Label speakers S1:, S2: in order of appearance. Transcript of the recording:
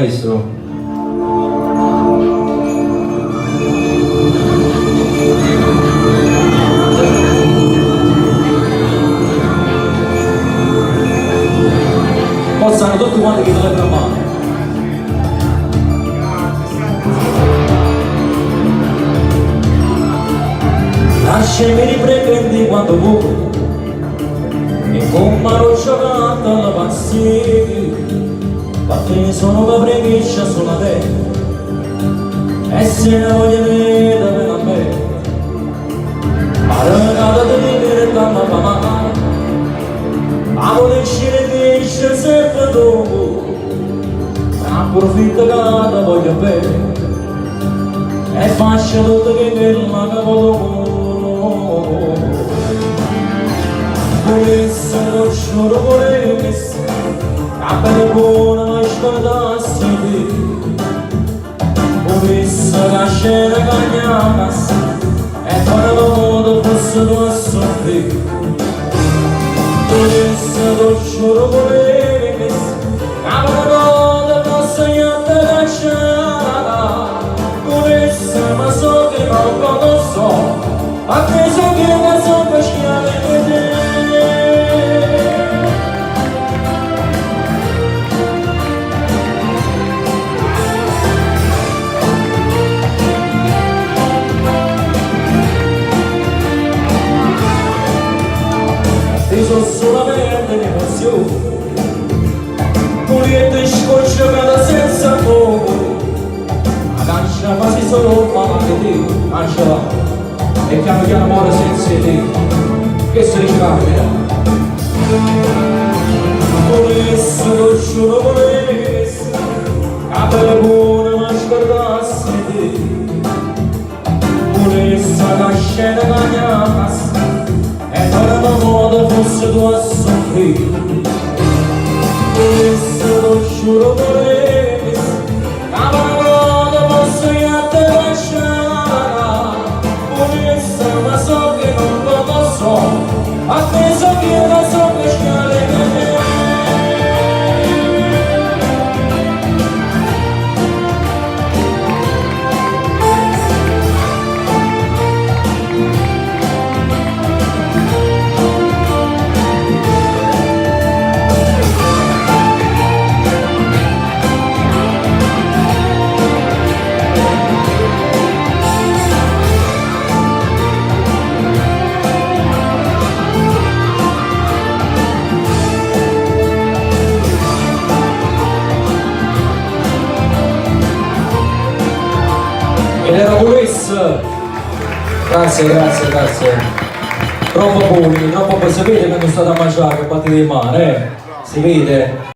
S1: maestro. Possano tutti quanti che dovrebbero male. Lasciami riprendi quando vuoi e con mano giocata alla passione ma te sono una preghiscia sulla terra e se ne voglio vedere per a me ma regata di vivere tanto fa male ma volesci le dice sempre dopo approfitto che la voglio bene e faccio tutto che quella che voglio volesse lo giuro volesse a belle buona ma scordassi te volesse la scena cagnassi e fare lo modo fosse tu a soffrire volesse lo giuro volesse a belle modo fosse niente da c'era volesse ma so che non lo so a te so che ne so per schiave di te. Ti sono solamente l'emozione pulita e scocciata senza fuoco la cancia quasi solo male di te cancia e piano piano muore senza te che si ricambia volesse lo giuro volesse a bella buona ma scordassi te volesse la scena cagnassi e per la moda fosse tu a soffrire volesse lo giuro volesse a per la moda fosse io a te lasciare volesse ma so che non lo so a te so che la so per schiare ed era Luis, grazie, troppo buoni, sapete che non state a mangiare, che battete di mare, si vede?